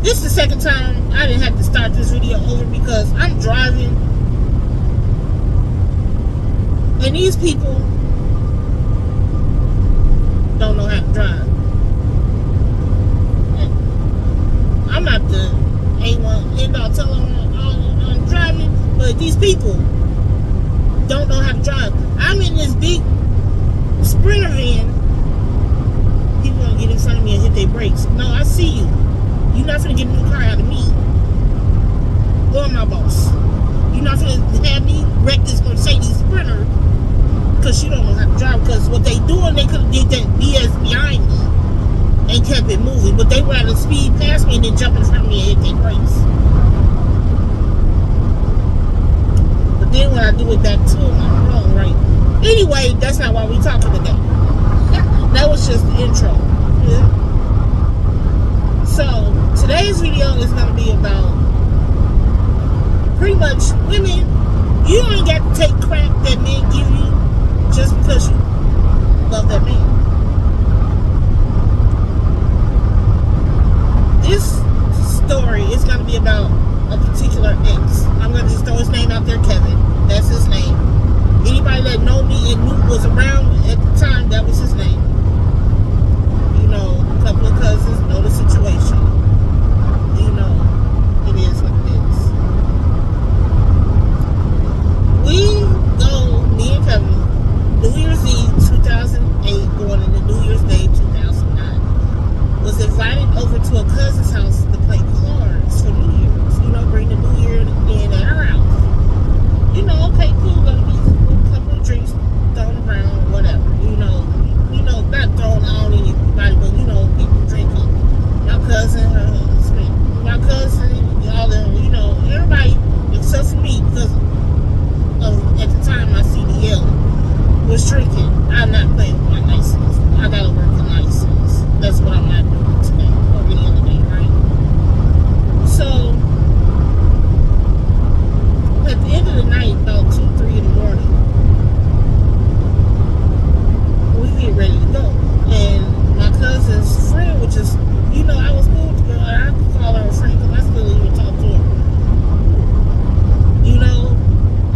This is the second time I didn't have to start this video over because I'm driving. And these people don't know how to drive. And I'm not the A1 end all tell on driving, but these people don't know how to drive. I'm in this big Sprinter van. People want to get in front of me and hit their brakes. No, I see you. You're not going to get a new car out of me or my boss. You're not going to have me wreck this Mercedes Sprinter because you don't know how to drive. Because what they doing, they could have did that BS behind me and kept it moving. But they rather speed past me and then jump in front of me and hit their brakes. But then when I do it back to them, I'm wrong, right? Anyway, that's not why we talking today. That was just the intro. Yeah. So today's video is going to be about pretty much women. You ain't got to take crap that men give you just because you love that man. This story is going to be about a particular ex. I'm going to just throw his name out there, Kevin. That's his name. Anybody that know me and knew was around at the time, that was his name. You know, a couple of cousins know the situation. You know, it is what it is. We go, me and Kevin, New Year's Eve 2008 going into New Year's Day 2009. Was invited over to a cousin's house to play cards for New Year's. You know, bring the New Year in at our house. You know, okay, cool, gonna be a couple of drinks thrown around, whatever. You know, not thrown on anybody, but you know, people drinking. My cousin, her husband, my cousin, all them, you know, everybody except for me, because at the time my CDL was drinking. I'm not playing with my license. I got a working license. That's what I'm not doing today or any other day, right? So at the end of the night, about 2, 3 in the morning, we get ready to go. And my cousin's friend, which is, you know, I was cool with the girl. I could call her a friend because I still even talk to her. You know,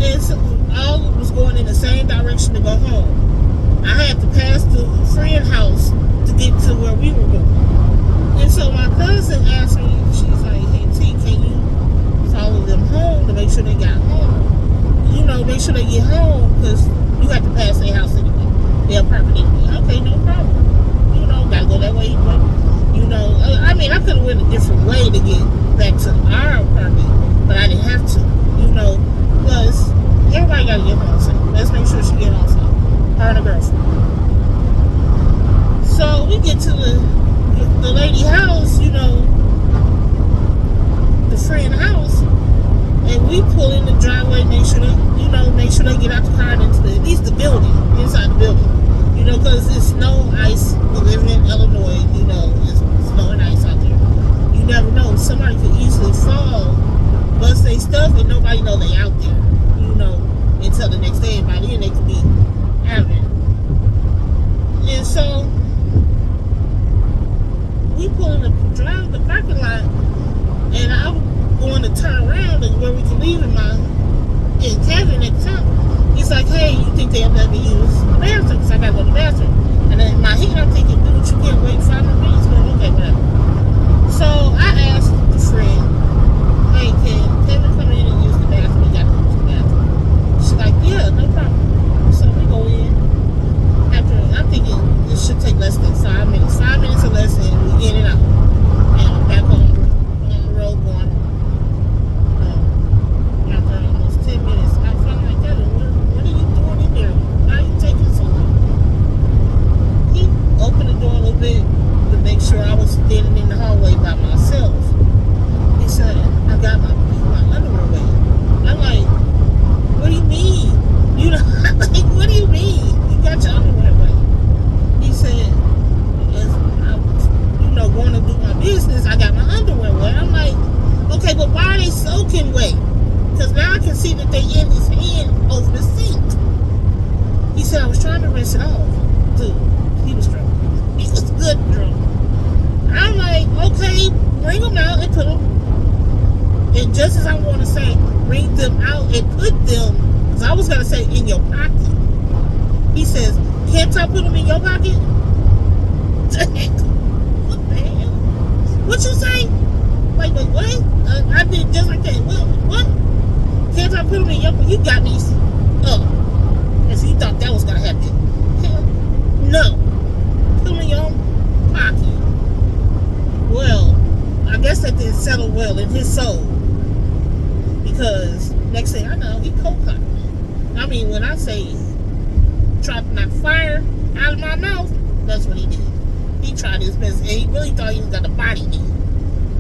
and so all was going in the same direction to go home. I had to pass the friend house to get to where we were going. And so my cousin asked me, she's like, hey T, can you follow them home to make sure they got home? You know, make sure they get home because you have to pass their house anyway. Their property anyway. Okay, no problem. You know, gotta go that way. But, you know, I mean, I could have went a different way to get back to our apartment, but I didn't have to. You know, plus everybody gotta get home safe. Let's make sure she get home safe. Her and her girlfriend. So we get to the lady house, you know, the friend house, and we pull in the driveway, make sure they get out the car and into at least the building, inside the building, you know, because it's snow, ice. We live in Illinois, you know, it's snow and ice out there. You never know, somebody could easily fall, bust their stuff, and nobody know they out there, you know, until the next day. And by then they could be out there. And so we pull in the parking lot, and I'm going to turn around and where we can leave and Kevin at the time, he's like, hey, you think they'll let me use the bathroom? Because I got to go to the bathroom. And then in my head, I'm thinking, dude, you can't wait 5 more minutes? But okay, whatever. So I asked the friend, hey, can Kevin come in and use the bathroom? He got to use the bathroom. She's like, yeah, no problem. So we go in. After, I'm thinking this should take less than 5 minutes. 5 minutes or less, and we in and out. And I'm back on the road going. After almost 10 minutes, I felt like, Kevin, what are you doing in there? Why are you taking so long? He opened the door a little bit to make sure I was standing in the hallway by myself. He said, I got my underwear wet. I'm like, what do you mean? You know, like, what do you mean? You got your underwear wet. He said, I'm, going to do my business. I got my underwear wet. I'm like, okay, but why are they soaking wet? Because now I can see that they in his hand over the sink. He said, I was trying to rinse it off. Dude, he was drunk. He was good drunk. I'm like, like, okay, bring them out and put them. And just as I want to say, bring them out and put them, because I was going to say in your pocket. He says, can't I put them in your pocket? What the hell? What you say? Like, wait, what? I did just like that. What? Can't I put them in your pocket? You got me. Because he thought that was going to happen. Hell, no. Put them in your pocket. Well, I guess that didn't settle well in his soul. Because next thing I know, he cold-cocked me. I mean, when I say tried to knock fire out of my mouth, that's what he did. He tried his best, and he really thought he was going to body me.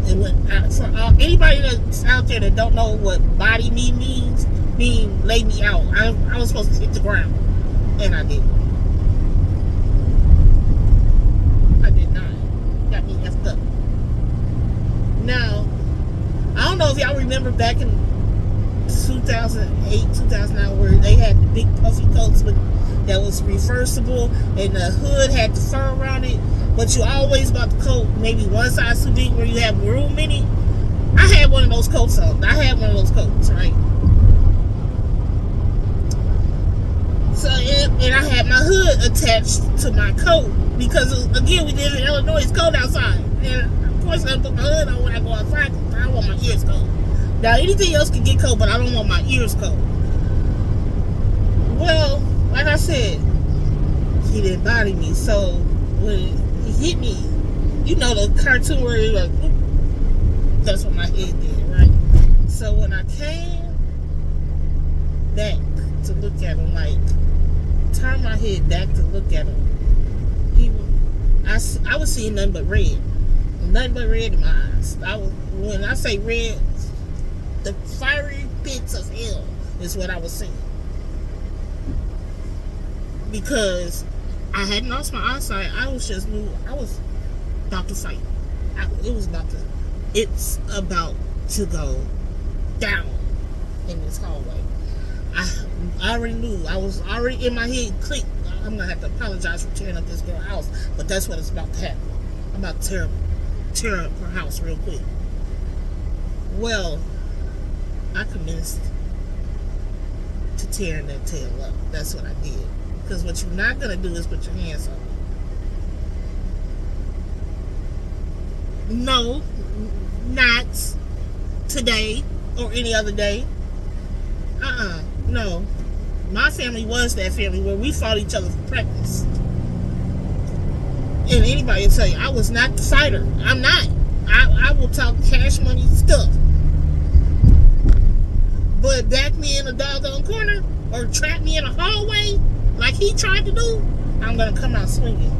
And when, for anybody that's out there that don't know what body me means, mean lay me out. I was supposed to hit the ground, and I didn't. I did not. Got me effed up. Now, I don't know if y'all remember back in 2008, 2009, where they had the big puffy coats that was reversible, and the hood had the fur around it, but you always bought the coat maybe one size too big where you have room in it. I had one of those coats on. I had one of those coats, right? So, and I had my hood attached to my coat because, again, we live in Illinois, it's cold outside. And, of course, I put my hood on when I go outside because I don't want my ears cold. Now, anything else can get cold, but I don't want my ears cold. Well, like I said, he didn't body me. So, when he hit me, you know the cartoon where you're like, whoop, that's what my head did, right? So, when I came back to look at him, like, turn my head back to look at him, I was seeing nothing but red. Nothing but red in my eyes. When I say red, the fiery pits of hell is what I was seeing. Because I hadn't lost my eyesight. I was about to fight. It's about to go down in this hallway. I already knew. I was already in my head click. I'm going to have to apologize for tearing up this girl's house, but that's what it's about to happen. I'm about to tear up her house real quick. Well, I commenced to tearing that tail up. That's what I did. Because what you're not going to do is put your hands on it. No, not today or any other day. No. My family was that family where we fought each other for practice. And anybody will tell you, I was not the fighter. I'm not. I will talk cash money stuff. But back me in a doggone corner or trap me in a hallway like he tried to do, I'm going to come out swinging.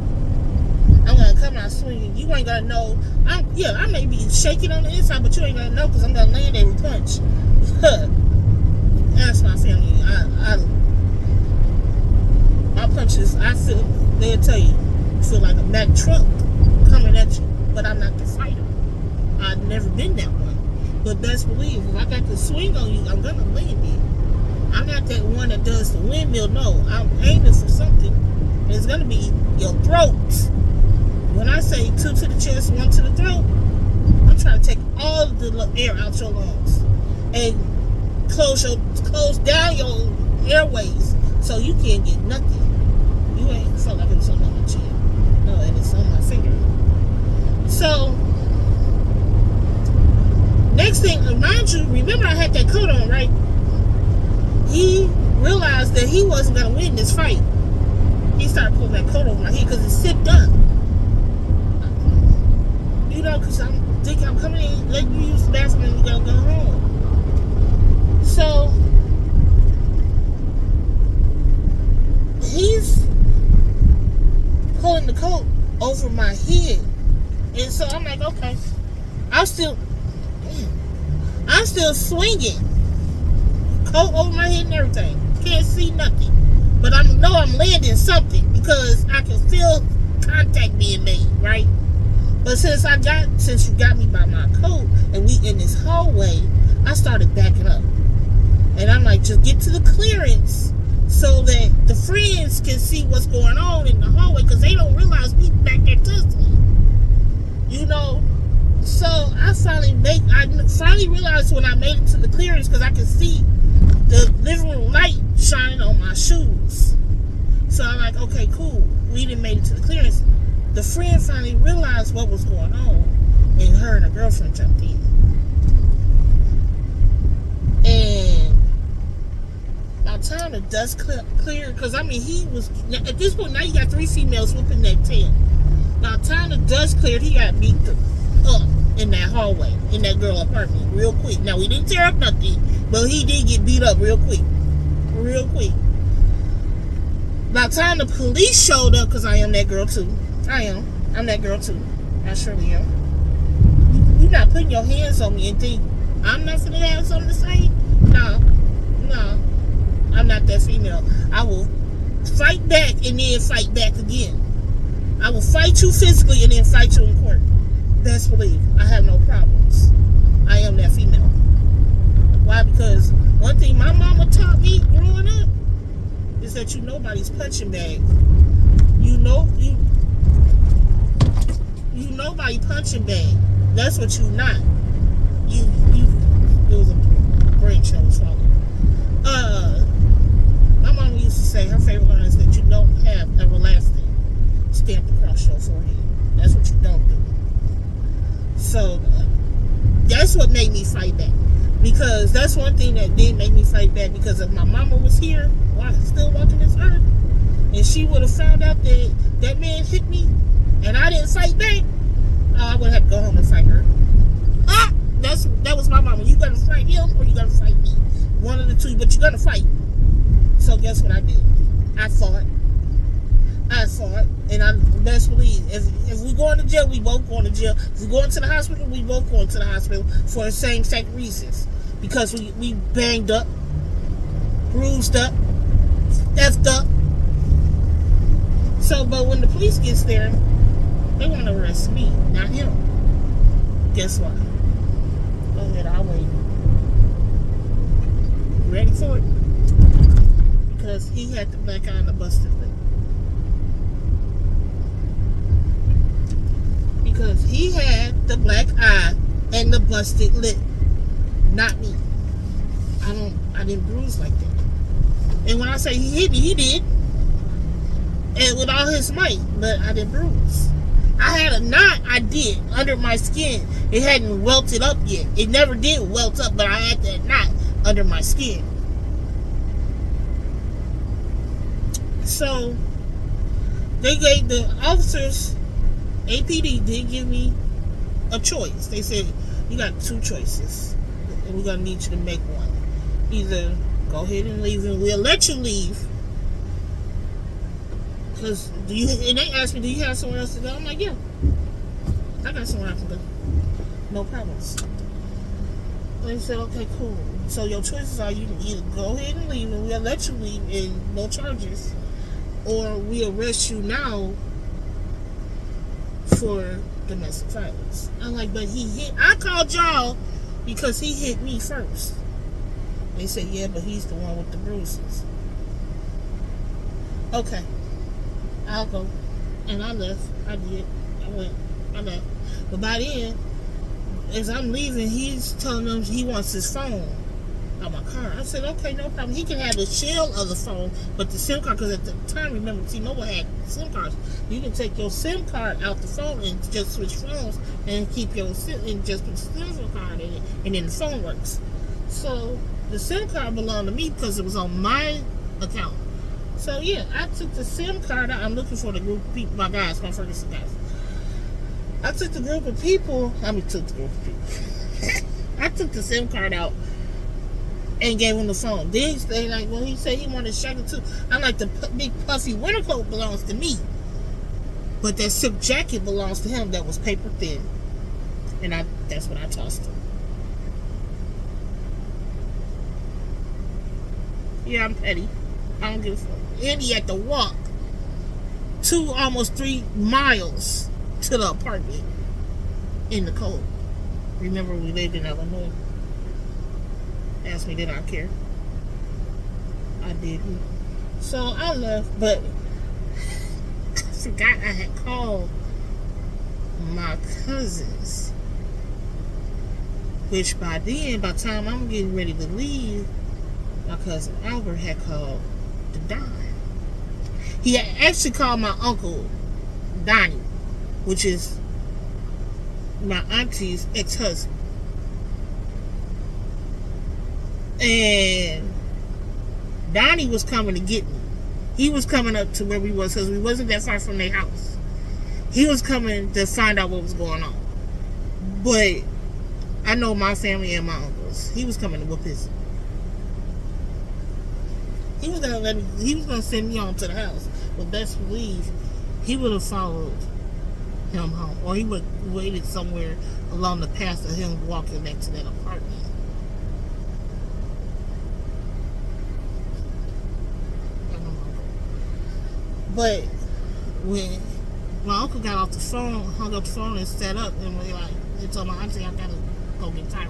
You ain't going to know. I may be shaking on the inside, but you ain't going to know because I'm going to land every punch. That's my family. My punches, they'll tell you, feel like a Mack truck coming at you. But I'm not the fighter. I've never been that one. But best believe, if I got to swing on you, I'm going to land it. I'm not that one that does the windmill. No, I'm aiming for something. And it's going to be your throat. When I say 2 to the chest, 1 to the throat, I'm trying to take all the air out your lungs. And close down your airways so you can't get nothing. You ain't felt like it was on my chin. No, and it's on my finger. So, next thing, mind you, remember I had that coat on, right? He realized that he wasn't going to win this fight. He started pulling that coat over my head because it's zipped up. You know, because I'm thinking I'm coming in, letting you use the bathroom and you're going to go home. So, he's pulling the coat over my head. And so I'm like, okay. I'm still swinging. Coat over my head and everything. Can't see nothing. But I know I'm landing something because I can feel contact being made, right? But since you got me by my coat and we in this hallway, I started backing up. And I'm like, just get to the clearance so that the friends can see what's going on in the hallway because they don't realize we back there tussling. You know, So I finally realized when I made it to the clearance, because I could see the living room light shining on my shoes. So I'm like, okay, cool. We didn't make it to the clearance. The friend finally realized what was going on, and her and her girlfriend jumped in. And by the time the dust cleared, because I mean, he was, at this point, now you got 3 females whooping that tail. By the time the dust cleared, he got beat up in that hallway, in that girl apartment, real quick. Now, we didn't tear up nothing, but he did get beat up real quick. Real quick. By the time the police showed up, because I am that girl too. I'm that girl too. I surely am. You're not putting your hands on me and think I'm not gonna have something to say? No. I'm not that female. I will fight back and then fight back again. I will fight you physically and then fight you in court. Best believe. I have no problems. I am that female. Why? Because one thing my mama taught me growing up is that you nobody's punching bag. You nobody punching bag. That's what you not. It was a brain show swallow. My mama used to say her favorite line is that you don't have everlasting stamped across your forehead. That's what you don't do. So that's what made me fight back. Because that's one thing that did make me fight back. Because if my mama was here, still walking this earth, and she would have found out that that man hit me, and I didn't fight back, I would have to go home and fight her. That was my mama. You gotta fight him or you gotta fight me. One of the two, but you gotta fight. So guess what I did? I fought, and I best believe if we going to jail, we both going to jail. If we going to the hospital, we both going to the hospital for the same exact reasons. Because we banged up, bruised up, effed up. So, but when the police gets there, they want to arrest me, not him. Guess what? Go ahead, I'll wait. Ready for it? Because he had the black eye and the busted lip. Because he had the black eye and the busted lip. Not me. I didn't bruise like that. And when I say he hit me, he did. And with all his might, but I didn't bruise. I had a knot, I did, under my skin. It hadn't welted up yet. It never did welt up, but I had that knot under my skin. So, they gave the officers, APD did give me a choice. They said, you got 2 choices, and we're going to need you to make one. Either go ahead and leave, and we'll let you leave. Because and they asked me, do you have somewhere else to go? I'm like, yeah, I got somewhere I can go. No problems. They said, okay, cool. So your choices are you can either go ahead and leave, and we'll let you leave and no charges, or we arrest you now for domestic violence. I'm like, but I called y'all because he hit me first. They said, yeah, but he's the one with the bruises. Okay, I'll go. And I left. I did. I left. But by then, as I'm leaving, he's telling them he wants his phone out my car. I said, okay, no problem. He can have the shell of the phone, but the SIM card, because at the time, remember, T-Mobile had SIM cards. You can take your SIM card out the phone and just switch phones and keep your SIM, and just put the SIM card in it, and then the phone works. So the SIM card belonged to me because it was on my account. So yeah, I took the SIM card out. I'm looking for the group of people, my Ferguson guys. I took the group of people. I took the SIM card out and gave him the phone. Then they like, well, he said he wanted to shake it too. I'm like, the big puffy winter coat belongs to me, but that silk jacket belongs to him. That was paper thin, and that's what I tossed him. Yeah, I'm petty. I don't give a fuck. And he had to walk almost 3 miles to the apartment in the cold. Remember, we lived in Illinois. Asked me, did I care? I didn't. So I left, but I forgot I had called my cousins Which by then, by the time I'm getting ready to leave, my cousin Albert had called the Don. He had actually called my uncle Donnie, which is my auntie's ex-husband. And Donnie was coming to get me. He was coming up to where we was, because we wasn't that far from their house. He was coming to find out what was going on. But I know my family and my uncles. He was coming to whoop his. He was gonna send me on to the house. But best believe he would have followed him home, or he would have waited somewhere along the path of him walking back to that apartment. But when my uncle got off the phone, hung up the phone and sat up, and he told my auntie, I gotta go get Tyra.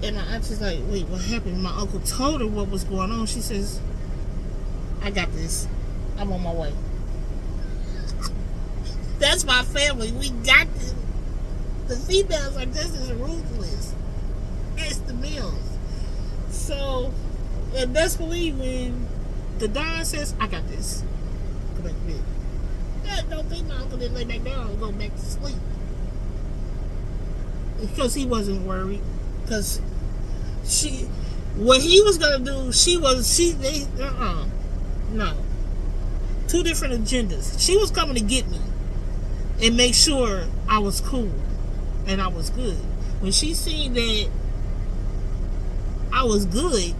And my auntie's like, wait, what happened? My uncle told her what was going on. She says, I got this. I'm on my way. That's my family. We got this. The females are just as ruthless. It's the males. So, and best believe when the Don says, I got this. Go back to bed. I don't think my uncle didn't lay back down and go back to sleep. Because he wasn't worried. Because what he was going to do, no. Two different agendas. She was coming to get me and make sure I was cool and I was good. When she seen that I was good,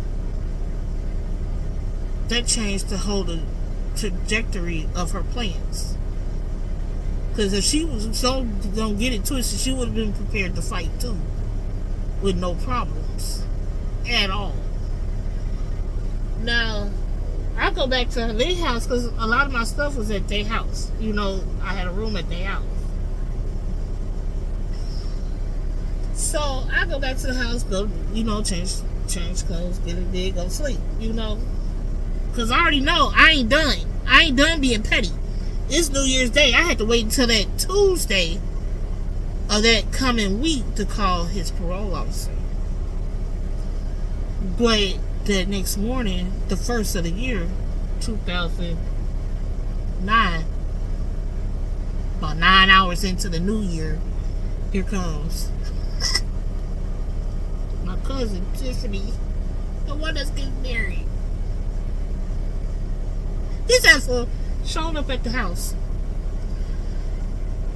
that changed the whole trajectory of her plans. Because if she was don't get it twisted, she would have been prepared to fight too, with no problems at all. Now, I go back to their house because a lot of my stuff was at their house. You know, I had a room at their house. So I go back to the house, go, change clothes, get in bed, go sleep. Because I already know I ain't done. I ain't done being petty. It's New Year's Day. I had to wait until that Tuesday of that coming week to call his parole officer. But that next morning, the first of the year, 2009, about 9 hours into the new year, here comes my cousin Tiffany, the one that's getting married. His ass showed up at the house.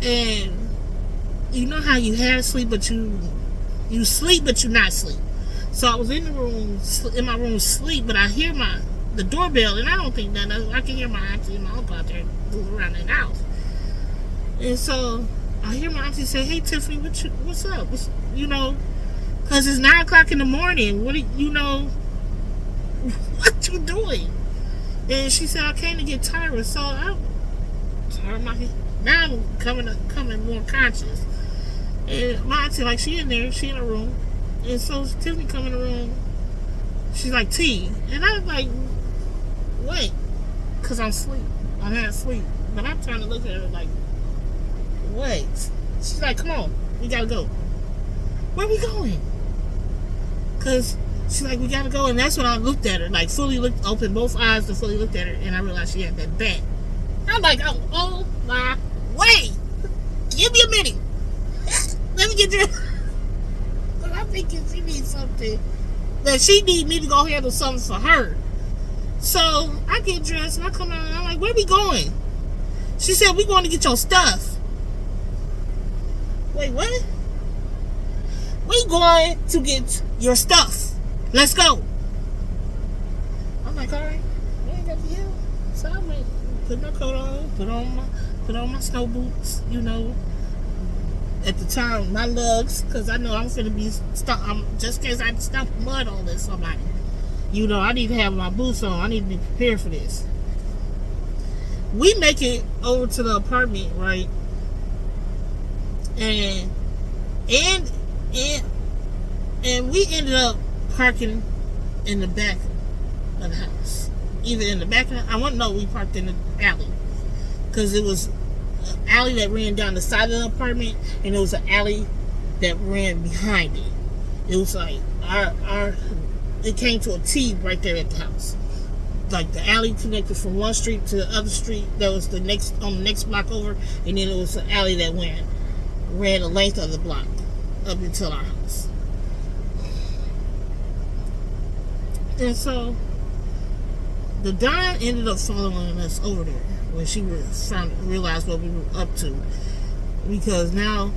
And you know how you have sleep, but you sleep, but you not sleep. So I was in my room sleep, but I hear the doorbell, and I don't think nothing. I can hear my auntie and my uncle out there moving around in the house. And so I hear my auntie say, "Hey Tiffany, what's up? Because it's 9 o'clock in the morning. What what you doing?" And she said, "I came to get Tyra." So now I'm coming more conscious. And my auntie, she in there, she in her room. And so Tiffany come in the room. She's like, T. And I was like, wait. Because I'm asleep. I'm half asleep. But I'm trying to look at her like, wait. She's like, come on. We got to go. Where we going? Because she's like, we got to go. And that's when I looked at her. Opened both eyes and fully looked at her. And I realized she had that bat. I'm like, oh my way. Give me a minute. Let me get you. Because I'm thinking she needs something. That she need me to go handle something for her. So I get dressed and I come out and I'm like, where we going? She said, we going to get your stuff. Wait, what? We going to get your stuff. Let's go. I'm like, all right. We ain't got the hell. So I went, put my coat on, put on my snow boots, At the time, my lugs, because I know I'm finna be stuck. Just in case I stomp mud on this somebody. I need to have my boots on. I need to be prepared for this. We make it over to the apartment, right? And we ended up parking in the back of the house. Either in the back of we parked in the alley. Because it was an alley that ran down the side of the apartment, and it was an alley that ran behind it. It was like our it came to a T right there at the house. Like the alley connected from one street to the other street that was the next on the next block over, and then it was an alley that ran the length of the block up until our house. And so the Don ended up following us over there when she realized what we were up to, because now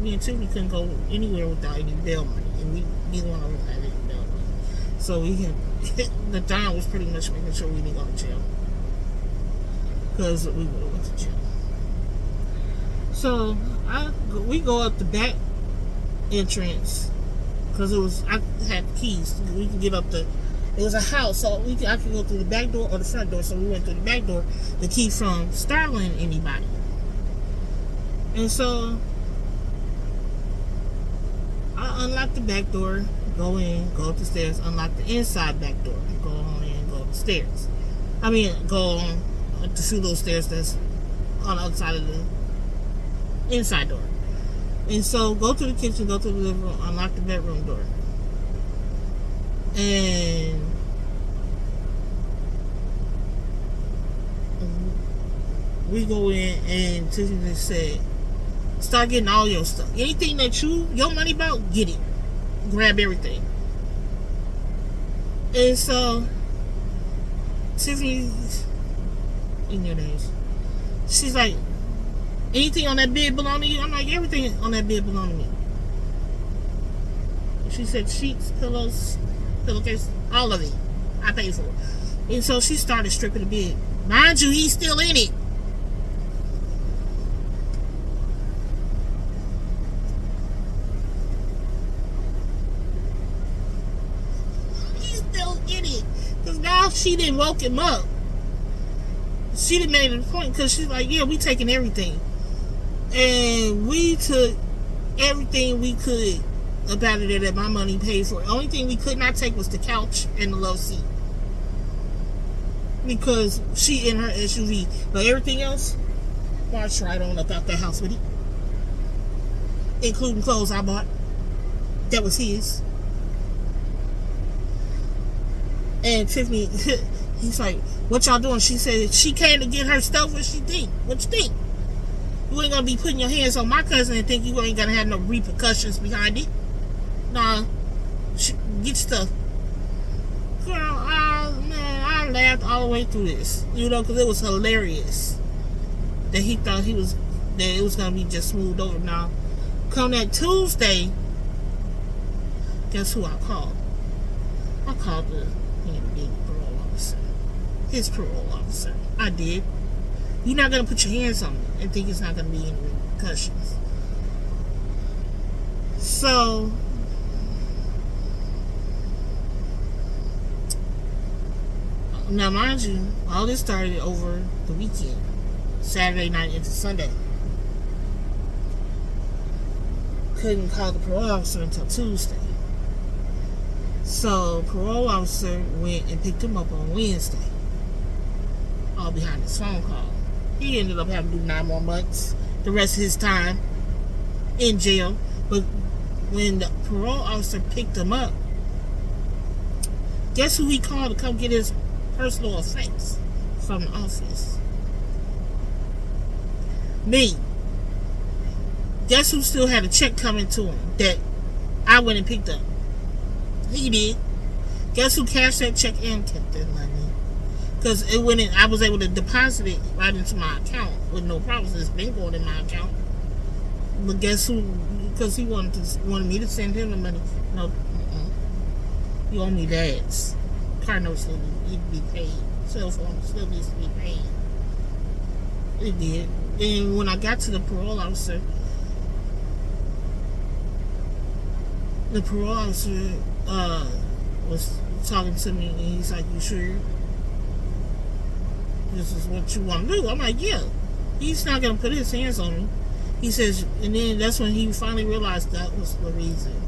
me and Tiffany couldn't go anywhere without any bail money, and we neither one of us had any bail money. So the Don was pretty much making sure we didn't go to jail, because we would have went to jail. So we go up the back entrance, because I had keys. We can get up it was a house, so I could go through the back door or the front door. So we went through the back door, the key from startling anybody. And so I unlocked the back door, go in, go up the stairs, unlock the inside back door, go on in, go up the stairs. Go on up the few little stairs that's on the other side of the inside door. And so go to the kitchen, go to the living room, unlock the bedroom door. And we go in, and Tiffany said, start getting all your stuff. Anything that your money about, get it. Grab everything. And so Tiffany, in your days, she's like, anything on that bed belong to you? I'm like, everything on that bed belong to me. She said sheets, pillows, pillowcase, all of it. I paid for it. And so she started stripping the bed. Mind you, he's still in it. He's still in it. Because now she didn't woke him up. She didn't make it a point, because she's like, yeah, we taking everything. And we took everything we could about it that my money paid for. The only thing we could not take was the couch and the love seat, because she in her SUV. But everything else, marched right on up out that house with it, including clothes I bought that was his. And Tiffany, he's like, what y'all doing? She said she came to get her stuff. What you think? You ain't gonna be putting your hands on my cousin and think you ain't gonna have no repercussions behind it. Nah, get stuff. Girl, I laughed all the way through this, because it was hilarious that he thought that it was gonna be just smoothed over. Now, come that Tuesday, guess who I called? I called the parole officer, his parole officer. I did. You're not gonna put your hands on me and think it's not gonna be any repercussions. So now, mind you, all this started over the weekend, Saturday night into Sunday. Couldn't call the parole officer until Tuesday. So parole officer went and picked him up on Wednesday, all behind his phone call. He ended up having to do 9 more months, the rest of his time in jail. But when the parole officer picked him up, guess who he called to come get his personal effects from the office? Me. Guess who still had a check coming to him that I went and picked up? He did. Guess who cashed that check and kept that money? Because I was able to deposit it right into my account with no problems. It's been going in my account. But guess who? Because he wanted me to send him the money. No, you owe me that. Car notes still need to be paid. Cell phone still needs to be paid. It did. And when I got to the parole officer, was talking to me, and he's like, you sure this is what you want to do? I'm like, yeah. He's not going to put his hands on me. He says, and then that's when he finally realized that was the reason.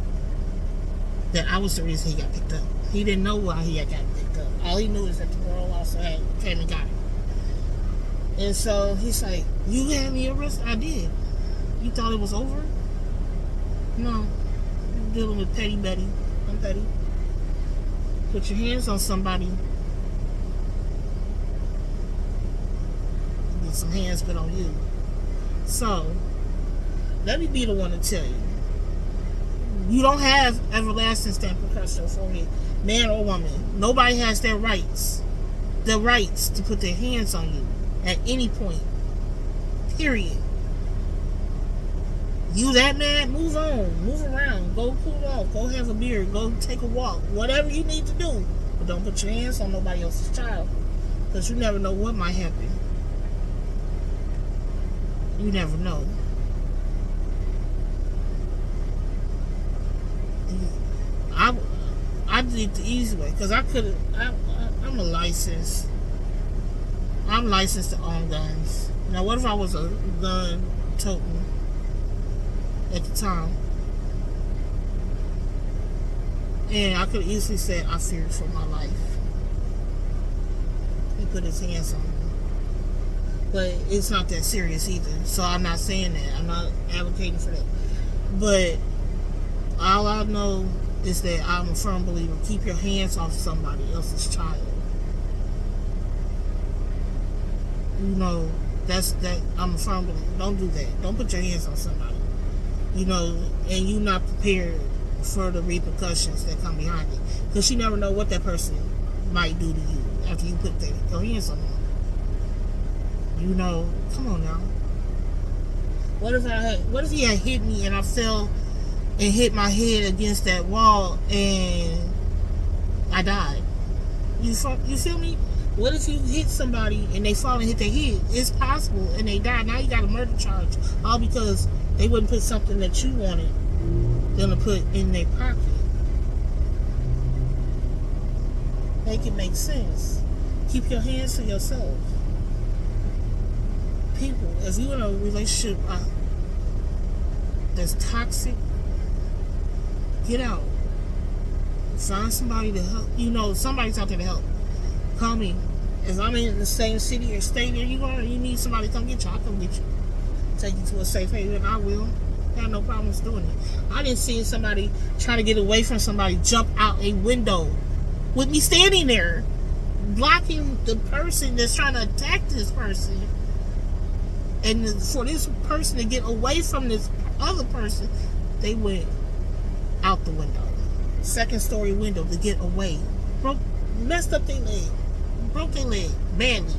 That I was the reason he got picked up. He didn't know why he had gotten picked up. All he knew is that the parole officer came and got him. And so he's like, you had me arrested? I did. You thought it was over? No, you're dealing with petty Betty. I'm petty. Put your hands on somebody. Get some hands put on you. So, let me be the one to tell you. You don't have everlasting stamp across your forehead, man or woman. Nobody has their rights. The rights to put their hands on you at any point. Period. You that mad? Move on. Move around. Go cool off. Go have a beer. Go take a walk. Whatever you need to do. But don't put your hands on nobody else's child. Because you never know what might happen. You never know. I did it the easy way. Because I could have... I'm licensed to own guns. Now, what if I was a gun toting at the time? And I could easily say I feared for my life. He put his hands on me. But it's not that serious either. So I'm not saying that. I'm not advocating for that. But all I know is that I'm a firm believer. Keep your hands off somebody else's child. You know, that's that. I'm a firm believer. Don't do that. Don't put your hands on somebody. You know, and you not prepared for the repercussions that come behind it. Because you never know what that person might do to you after you put your hands on them. You know, come on now. What if he had hit me and I fell and hit my head against that wall and I died? You feel me? What if you hit somebody and they fall and hit their head? It's possible and they die. Now you got a murder charge. All because they wouldn't put something that you wanted them to put in their pocket. Make it make sense. Keep your hands to yourself. People, if you're in a relationship that's toxic, get out. Find somebody to help. You know, somebody's out there to help. Call me. If I'm in the same city or state and you need somebody to come get you, I'll come get you. Take you to a safe haven. I will. I have no problems doing it. I didn't see somebody trying to get away from somebody jump out a window with me standing there, blocking the person that's trying to attack this person. And for this person to get away from this other person, they went out the window. Second story window to get away. Messed up their leg. Broke their leg badly.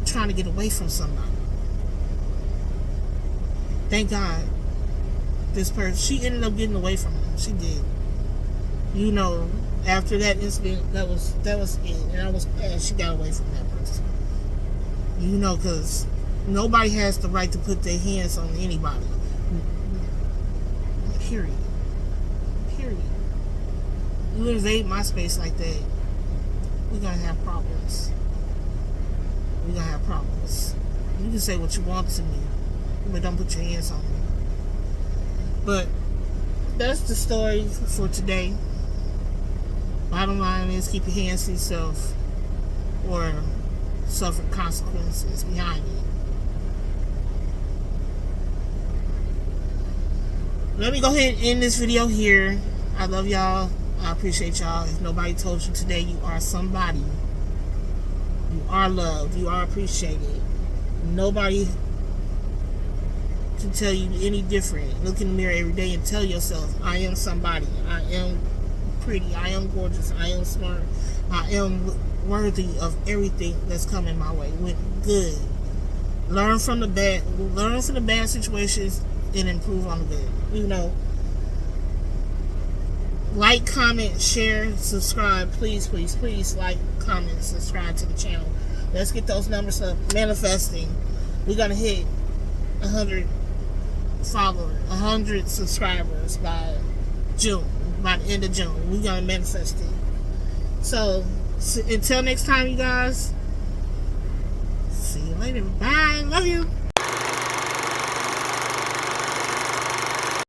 Trying to get away from somebody. Thank God this person, she ended up getting away from him. She did. You know, after that incident, that was it. And I was glad she got away from that person. You know, because nobody has the right to put their hands on anybody. Period. You invade my space like that, we're going to have problems. You can say what you want to me, but don't put your hands on me. But that's the story for today. Bottom line is, keep your hands to yourself or suffer consequences behind it. Let me go ahead and end this video here. I love y'all. I appreciate y'all. If nobody told you today, you are somebody. You are loved. You are appreciated. Nobody can tell you any different. Look in the mirror every day and tell yourself, I am somebody. I am pretty. I am gorgeous. I am smart. I am worthy of everything that's coming my way. With good. Learn from the bad situations and improve on the good. You know. Like, comment, share, subscribe. Please like, comment, subscribe to the channel. Let's get those numbers up. Manifesting. We're going to hit 100 followers, 100 subscribers by June. By the end of June. We're going to manifest it. So, until next time, you guys. See you later. Bye. Love you.